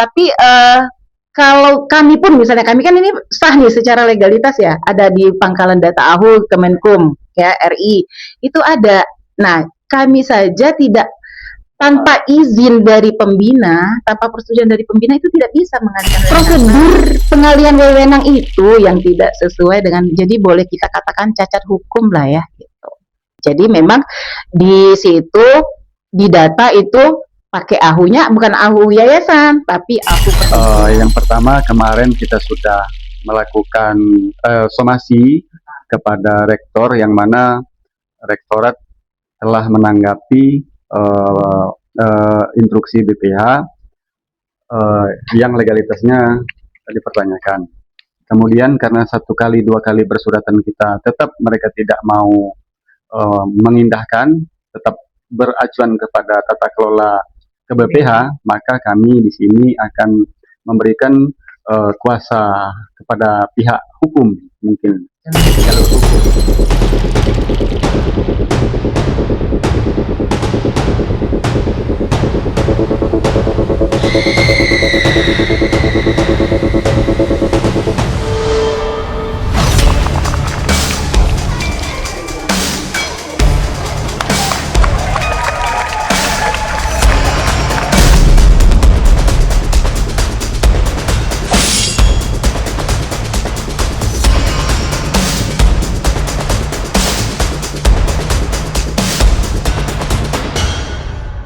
Tapi kalau kami pun misalnya kami kan ini sah nih secara legalitas ya, ada di Pangkalan Data AHU Kemenkum ya RI itu ada. Nah kami saja tidak tanpa izin dari pembina, tanpa persetujuan dari pembina itu tidak bisa mengalihkan prosedur pengalihan wewenang itu yang tidak sesuai dengan, jadi boleh kita katakan cacat hukum lah ya gitu. Jadi memang di situ di data itu pakai ahunya bukan ahu yayasan tapi ahu Yang pertama kemarin kita sudah melakukan somasi kepada rektor yang mana rektorat telah menanggapi instruksi BPH yang legalitasnya dipertanyakan. Kemudian karena 1 kali 2 kali bersuratan kita tetap mereka tidak mau mengindahkan, tetap beracuan kepada tata kelola ke BPH, maka kami di sini akan memberikan kuasa kepada pihak hukum mungkin. Jalur hukum.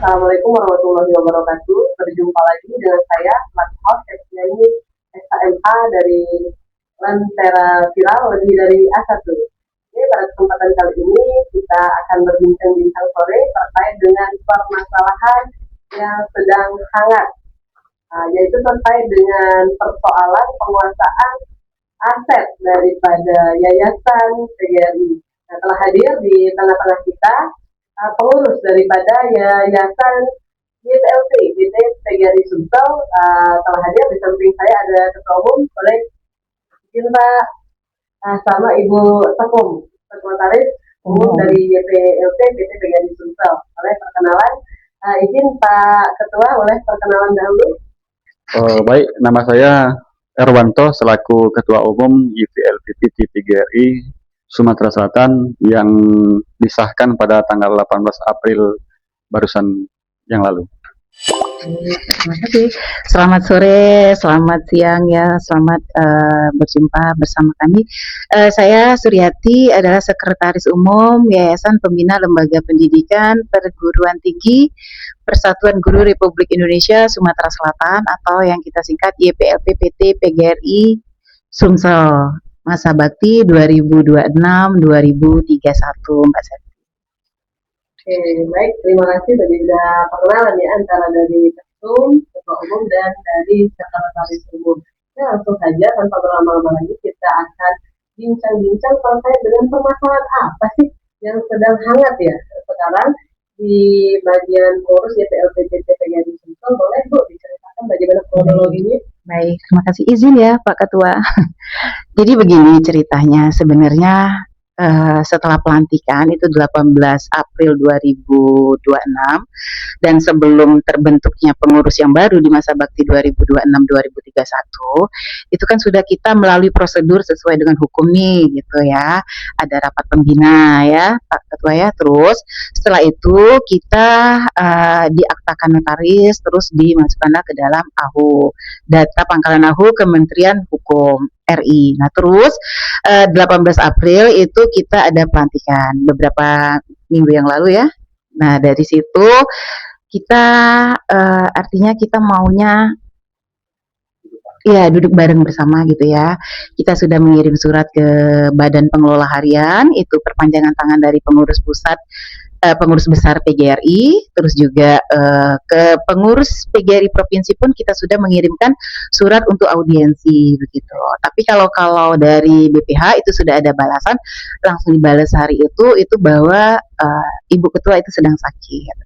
Assalamualaikum warahmatullahi wabarakatuh. Berjumpa lagi dengan saya, Lakhos Esnani SHMA dari Lentera Viral lebih dari A1. Jadi pada kesempatan kali ini kita akan berbincang-bincang sore terkait dengan permasalahan yang sedang hangat, yaitu terkait dengan persoalan penguasaan aset daripada Yayasan PGRI. Nah, telah hadir di tengah-tengah kita pengurus daripada Yayasan YPLT PT PGRI Sumsel. Telah hadir di samping saya ada Ketua Umum oleh Cinta sama Ibu Tekum, Sekretaris Umum dari YPLT PT PGRI Sumsel. Oleh perkenalan, izin Pak Ketua oleh perkenalan dahulu. Baik, nama saya Erwanto selaku Ketua Umum YPLT PT PGRI Sumatera Selatan yang disahkan pada tanggal 18 April barusan yang lalu. Terima kasih. Selamat sore, selamat siang ya, selamat berjumpa bersama kami. Saya Suryati adalah Sekretaris Umum Yayasan Pembina Lembaga Pendidikan Perguruan Tinggi Persatuan Guru Republik Indonesia Sumatera Selatan atau yang kita singkat YPLP PT PGRI Sumsel. Masa Bakti 2026-2031, Mbak Seti. Oke, baik. Terima kasih tadi sudah perkenalan ya antara dari Ketum, Ketua Umum, dan dari Sekretaris Umum. Ya, langsung saja tanpa berlama-lama lagi kita akan bincang-bincang terkait dengan permasalahan apa sih yang sedang hangat ya sekarang di bagian urus YPLP PT PGRI Sumsel. Boleh Bu diceritakan bagaimana kronologinya? Baik, terima kasih izin ya Pak Ketua. Jadi begini ceritanya, sebenarnya setelah pelantikan itu 18 April 2026 dan sebelum terbentuknya pengurus yang baru di masa bakti 2026-2031 itu kan sudah kita melalui prosedur sesuai dengan hukum nih gitu ya, ada rapat pembina ya Pak Ketua ya, terus setelah itu kita diaktakan notaris terus dimasukkanlah ke dalam AHU, data Pangkalan AHU Kementerian Hukum RI. Nah terus 18 April itu kita ada pelantikan beberapa minggu yang lalu ya. Nah dari situ kita artinya kita maunya ya duduk bareng bersama gitu ya. Kita sudah mengirim surat ke Badan Pengelola Harian, itu perpanjangan tangan dari pengurus pusat, pengurus besar PGRI, terus juga ke pengurus PGRI provinsi pun kita sudah mengirimkan surat untuk audiensi begitu. Tapi kalau dari BPH itu sudah ada balasan, langsung dibalas hari itu bahwa Ibu Ketua itu sedang sakit.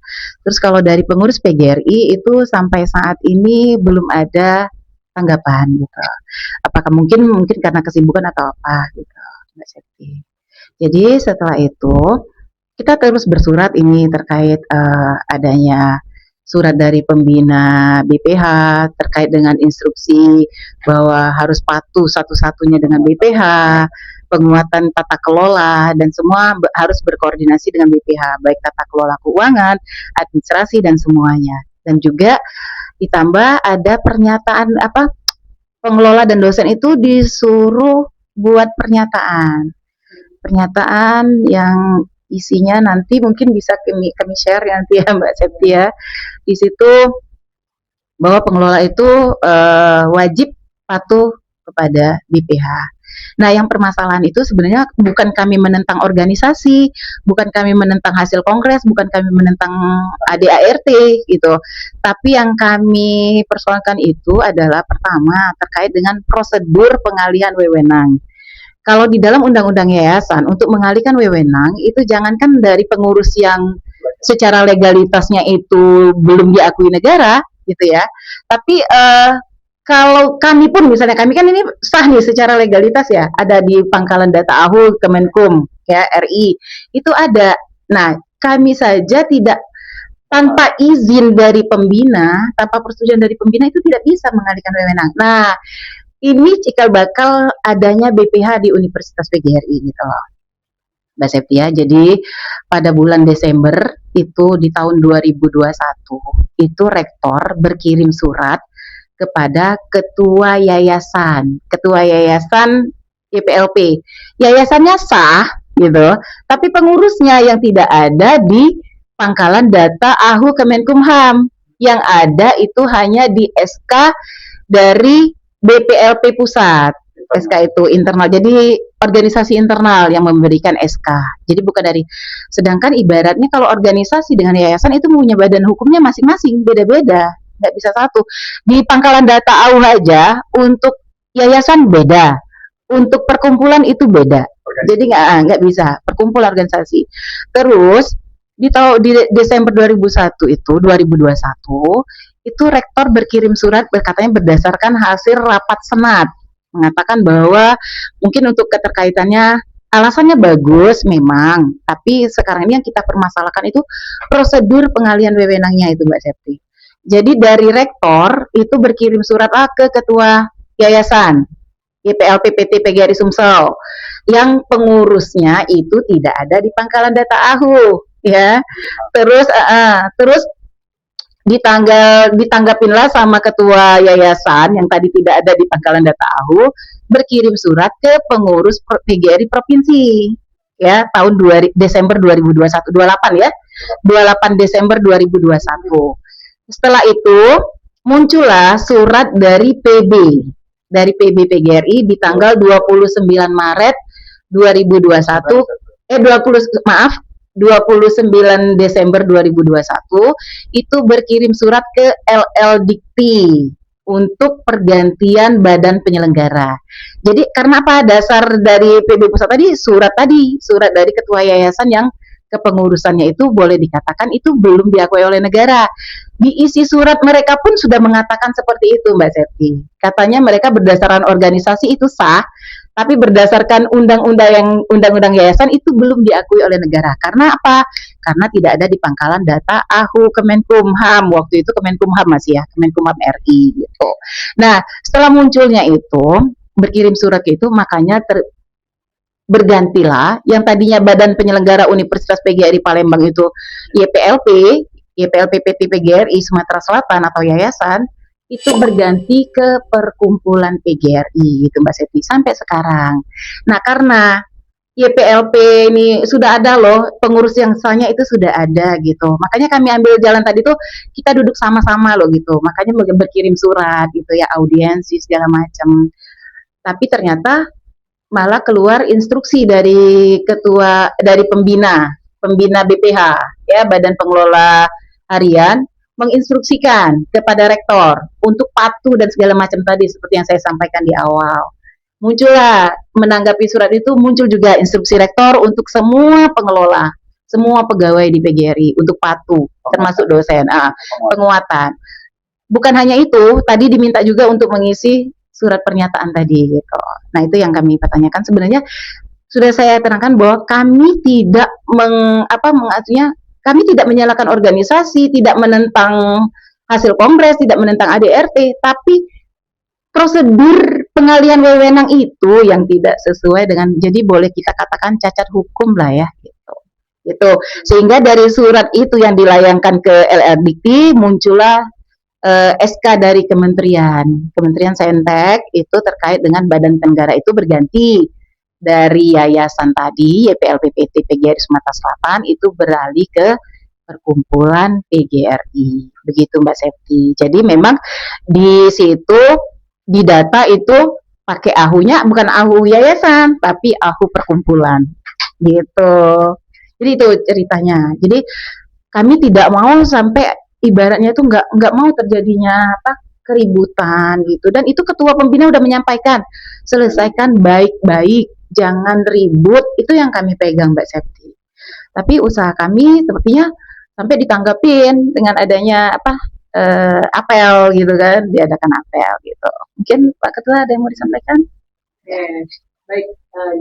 Terus kalau dari pengurus PGRI itu sampai saat ini belum ada tanggapan gitu. Apakah mungkin karena kesibukan atau apa gitu, Mbak Septi. Jadi setelah itu kita terus bersurat ini terkait adanya surat dari pembina BPH terkait dengan instruksi bahwa harus patuh satu-satunya dengan BPH, penguatan tata kelola, dan semua harus berkoordinasi dengan BPH, baik tata kelola keuangan, administrasi, dan semuanya. Dan juga ditambah ada pernyataan pengelola dan dosen itu disuruh buat pernyataan yang isinya nanti mungkin bisa kami share nanti ya Mbak Septia. Di situ bahwa pengelola itu wajib patuh kepada BPH. Nah, yang permasalahan itu sebenarnya bukan kami menentang organisasi, bukan kami menentang hasil kongres, bukan kami menentang ADART gitu. Tapi yang kami persoalkan itu adalah pertama terkait dengan prosedur pengalihan wewenang. Kalau di dalam undang-undang yayasan untuk mengalihkan wewenang itu jangankan dari pengurus yang secara legalitasnya itu belum diakui negara gitu ya, tapi kalau kami pun misalnya kami kan ini sah nih secara legalitas ya, ada di pangkalan data AHU Kemenkum ya RI itu ada. Nah kami saja tidak tanpa izin dari pembina, tanpa persetujuan dari pembina itu tidak bisa mengalihkan wewenang. Nah ini cikal bakal adanya BPH di Universitas PGRI gitu loh Mbak Septia. Jadi pada bulan Desember itu di tahun 2021 itu rektor berkirim surat kepada ketua yayasan YPLP. Yayasannya sah gitu, tapi pengurusnya yang tidak ada di pangkalan data AHU Kemenkumham. Yang ada itu hanya di SK dari BPLP pusat. SK itu internal, jadi organisasi internal yang memberikan SK. Jadi bukan dari, sedangkan ibaratnya kalau organisasi dengan yayasan itu punya badan hukumnya masing-masing, beda-beda, nggak bisa satu. Di pangkalan data AU aja untuk yayasan beda, untuk perkumpulan itu beda. Jadi nggak bisa perkumpulan organisasi. Terus di Desember 2021 itu rektor berkirim surat katanya berdasarkan hasil rapat senat mengatakan bahwa mungkin untuk keterkaitannya alasannya bagus memang, tapi sekarang ini yang kita permasalahkan itu prosedur pengalihan wewenangnya itu Mbak Septi. Jadi dari rektor itu berkirim surat ke ketua yayasan YPLP PT PGRI Sumsel yang pengurusnya itu tidak ada di pangkalan data AHU ya. Terus ditanggapinlah sama ketua yayasan yang tadi tidak ada di pangkalan data AHU berkirim surat ke pengurus PGRI provinsi ya tahun Desember 2021 28 ya 28 Desember 2021. Setelah itu muncullah surat dari PB PGRI di tanggal 29 Maret 2021 29 Desember 2021 itu berkirim surat ke LL Dikti untuk pergantian badan penyelenggara. Jadi karena apa? Dasar dari PB Pusat tadi surat dari ketua yayasan yang kepengurusannya itu boleh dikatakan itu belum diakui oleh negara. Di isi surat mereka pun sudah mengatakan seperti itu Mbak Septi. Katanya mereka berdasarkan organisasi itu sah, tapi berdasarkan undang-undang yayasan itu belum diakui oleh negara. Karena apa? Karena tidak ada di pangkalan data AHU Kemenkumham. Waktu itu Kemenkumham masih ya, Kemenkumham RI gitu. Nah, setelah munculnya itu berkirim surat itu makanya bergantilah yang tadinya badan penyelenggara Universitas PGRI Palembang itu YPLP PT PGRI Sumatera Selatan atau yayasan itu berganti ke perkumpulan PGRI gitu Mbak Seti sampai sekarang. Nah karena YPLP ini sudah ada loh pengurus yang sahnya itu sudah ada gitu, makanya kami ambil jalan tadi tuh kita duduk sama-sama loh gitu, makanya berkirim surat gitu ya, audiensi segala macam. Tapi ternyata malah keluar instruksi dari pembina BPH ya Badan Pengelola Harian menginstruksikan kepada rektor untuk patuh dan segala macam tadi seperti yang saya sampaikan di awal. Muncullah menanggapi surat itu muncul juga instruksi rektor untuk semua pengelola, semua pegawai di PGRI untuk patuh termasuk dosen, penguatan. Bukan hanya itu, tadi diminta juga untuk mengisi surat pernyataan tadi gitu. Nah itu yang kami pertanyakan sebenarnya sudah saya terangkan bahwa kami tidak mengajunya kami tidak menyalahkan organisasi, tidak menentang hasil kongres, tidak menentang ADRT, tapi prosedur pengalihan wewenang itu yang tidak sesuai dengan, jadi boleh kita katakan cacat hukum lah ya, gitu. Sehingga dari surat itu yang dilayangkan ke LRDikti muncullah SK dari Kementerian Saintek itu terkait dengan Badan Tenggara itu berganti dari yayasan tadi YPLPPT PGRI Sumatera Selatan itu beralih ke perkumpulan PGRI, begitu Mbak Septi. Jadi memang di situ di data itu pakai ahunya bukan ahu yayasan tapi ahu perkumpulan, gitu. Jadi itu ceritanya. Jadi kami tidak mau sampai ibaratnya itu nggak mau terjadinya apa keributan gitu, dan itu ketua pembina udah menyampaikan selesaikan baik-baik, jangan ribut, itu yang kami pegang Mbak Septi. Tapi usaha kami sepertinya sampai ditanggapin dengan adanya apa apel gitu kan, diadakan apel gitu. Mungkin Pak Ketua ada yang mau disampaikan? Oke, baik.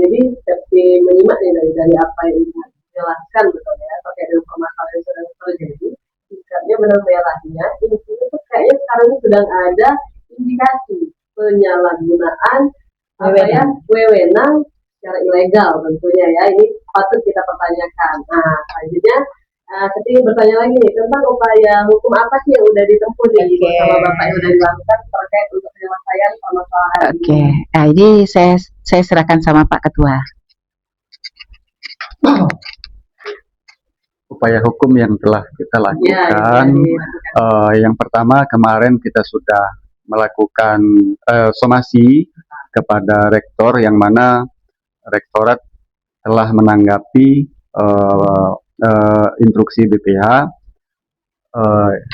Jadi seperti menyimak nih dari apa yang dijelaskan betul ya terkait dengan permasalahan yang sedang terjadi. Sikapnya benar merahnya ini tuh kayaknya sekarang ini sedang ada indikasi penyalahgunaan wewenang secara ilegal tentunya ya, ini patut kita pertanyakan. Nah selanjutnya saya ingin bertanya lagi nih tentang upaya hukum apa sih yang udah ditempuh nih bersama Bapak yang udah dilakukan terkait untuk penyelesaian permasalahan ini. Nah ini saya serahkan sama Pak Ketua. Upaya hukum yang telah kita lakukan, yang pertama kemarin kita sudah melakukan somasi kepada rektor, yang mana rektorat telah menanggapi instruksi BPH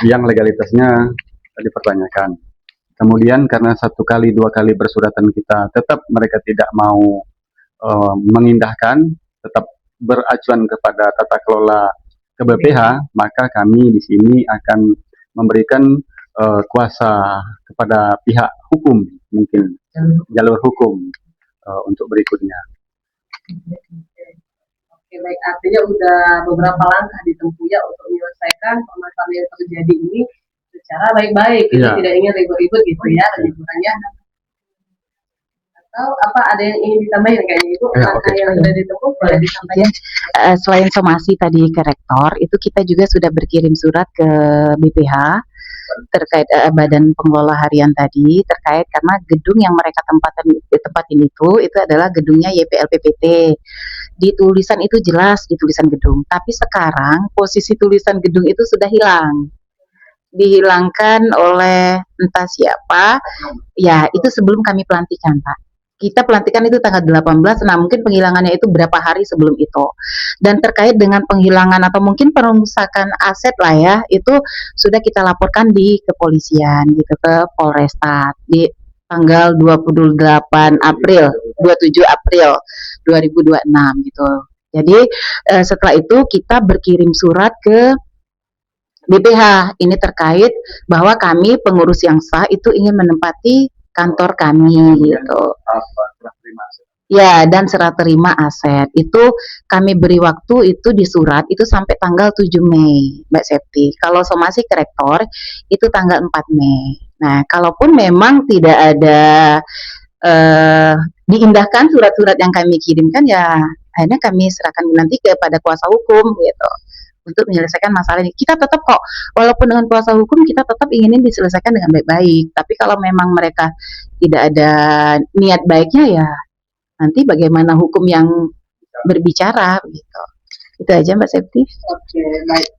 yang legalitasnya dipertanyakan. Kemudian karena 1 kali 2 kali bersuratan kita tetap mereka tidak mau mengindahkan, tetap beracuan kepada tata kelola ke BPH, maka kami di sini akan memberikan kuasa kepada pihak hukum, mungkin jalur hukum untuk berikutnya. Oke, baik, artinya udah beberapa langkah ditempuh ya untuk menyelesaikan permasalahan yang terjadi ini secara baik-baik, kita tidak ingin ribut-ribut gitu ya liburannya. Atau apa ada yang ingin ditambahin kayaknya Ibu langkah yang sudah ditempuh boleh disampaikan? Selain somasi tadi ke rektor, itu kita juga sudah berkirim surat ke BPH terkait Badan Pengelola Harian tadi, terkait karena gedung yang mereka tempatin itu adalah gedungnya YPLPPT. Di tulisan itu jelas di tulisan gedung, tapi sekarang posisi tulisan gedung itu sudah hilang, dihilangkan oleh entah siapa ya, itu sebelum kami pelantikan Pak. Kita pelantikan itu tanggal 18, nah mungkin penghilangannya itu berapa hari sebelum itu. Dan terkait dengan penghilangan atau mungkin perusakan aset lah ya, itu sudah kita laporkan di kepolisian gitu, ke Polrestat di tanggal 27 April 2026 gitu. Jadi setelah itu kita berkirim surat ke BPH ini terkait bahwa kami pengurus yang sah itu ingin menempati kantor kami gitu. Ya, dan serah terima aset itu kami beri waktu itu di surat itu sampai tanggal 7 Mei Mbak Septi. Kalau somasi ke rektor itu tanggal 4 Mei. Nah, kalaupun memang tidak ada diindahkan surat-surat yang kami kirimkan, ya akhirnya kami serahkan nanti kepada kuasa hukum gitu untuk menyelesaikan masalah ini. Kita tetap kok, walaupun dengan kuasa hukum kita tetap inginin diselesaikan dengan baik-baik. Tapi kalau memang mereka tidak ada niat baiknya, ya nanti bagaimana hukum yang berbicara gitu. Itu aja Mbak Septi. Oke, baik.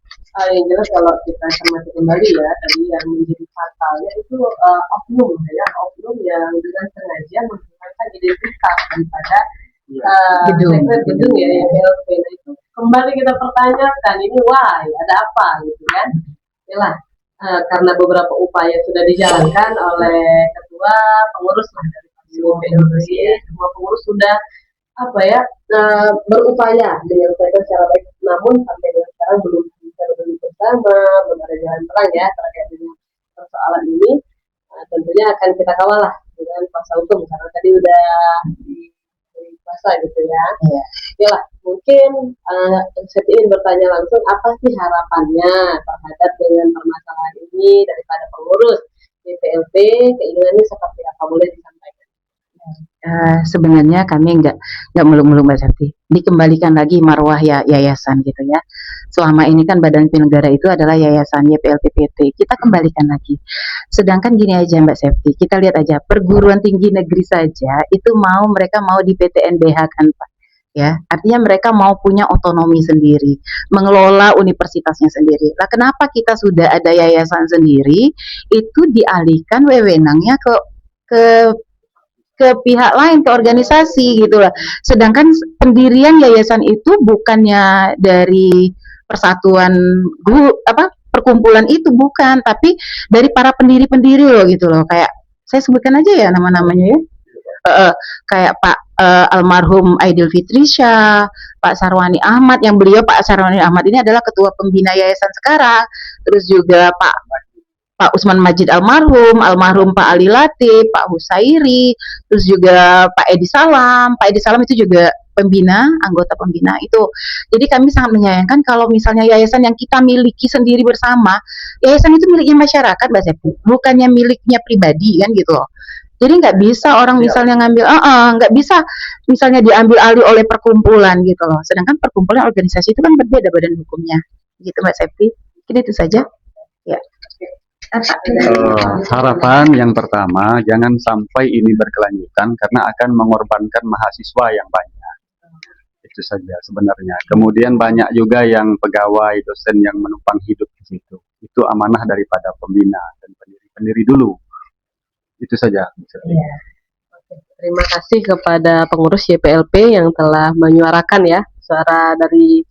Yang jelas kalau kita cermati kembali ya, tadi yang menjadi fatalnya itu oknum yang dengan sengaja menggunakan identitas daripada gedung ya, yang itu kembali kita pertanyakan ini why, ada apa gitu kan. Yalah, karena beberapa upaya sudah dijalankan oleh ketua pengurus lah dari PLPI, semua pengurus sudah berupaya menyelesaikan secara baik, namun sampai dengan sekarang belum bisa berdiri bersama, belum ada jalan terang ya terkait dengan persoalan ini. Tentunya akan kita kawal lah dengan kuasa hukum karena tadi udah di kuasa gitu ya. Yalah, mungkin saya ingin bertanya langsung, apa sih harapannya terhadap dengan permasalahan ini daripada pengurus YPLP, keinginannya seperti apa, boleh disampaikan? Sebenarnya kami nggak muluk-muluk Mbak Septi. Dikembalikan lagi marwah ya yayasan gitu ya. Selama ini kan badan penyelenggara itu adalah yayasan YPLPPT. Kita kembalikan lagi. Sedangkan gini aja Mbak Septi, kita lihat aja perguruan tinggi negeri saja itu mereka mau di PTNBH kan Pak. Ya, artinya mereka mau punya otonomi sendiri, mengelola universitasnya sendiri. Lah kenapa kita sudah ada yayasan sendiri, itu dialihkan wewenangnya ke ke pihak lain, ke organisasi gitu lah. Sedangkan pendirian yayasan itu bukannya dari persatuan perkumpulan itu bukan, tapi dari para pendiri-pendiri loh gitu loh. Kayak saya sebutkan aja ya nama-namanya ya. Kayak Pak almarhum Aidil Fitrisya, Pak Sarwani Ahmad, yang beliau Pak Sarwani Ahmad ini adalah ketua pembina yayasan sekarang. Terus juga Pak Usman Majid almarhum Pak Ali Latif, Pak Husairi, terus juga Pak Edi Salam. Pak Edi Salam itu juga pembina, anggota pembina itu. Jadi kami sangat menyayangkan kalau misalnya yayasan yang kita miliki sendiri bersama, yayasan itu miliknya masyarakat, Mbak Septi, bukannya miliknya pribadi kan gitu loh. Jadi nggak bisa orang misalnya ngambil, nggak bisa misalnya diambil alih oleh perkumpulan gitu loh. Sedangkan perkumpulan organisasi itu kan berbeda badan hukumnya, gitu Mbak Septi. Mungkin itu saja. Ya. Harapan yang pertama, jangan sampai ini berkelanjutan karena akan mengorbankan mahasiswa yang banyak. Itu saja sebenarnya. Kemudian banyak juga yang pegawai, dosen yang menumpang hidup di situ. Itu amanah daripada pembina dan pendiri dulu. Itu saja. Ya. Terima kasih kepada pengurus YPLP yang telah menyuarakan ya suara dari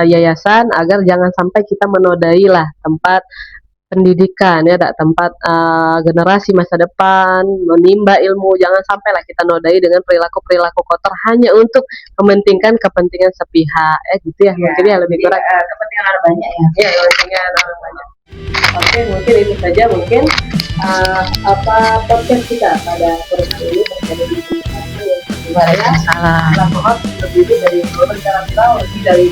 yayasan agar jangan sampai kita menodai lah tempat pendidikan ya, tempat generasi masa depan menimba ilmu. Jangan sampai lah kita nodai dengan perilaku kotor hanya untuk mementingkan kepentingan sepihak gitu ya, mungkin ya lebih kurang kepentingan orang banyak ya. Kepentingan orang banyak. Oke, mungkin itu saja mungkin podcast kita pada sore ini terkait dengan Waalaikumsalam. terdiri dari beberapa lebih dari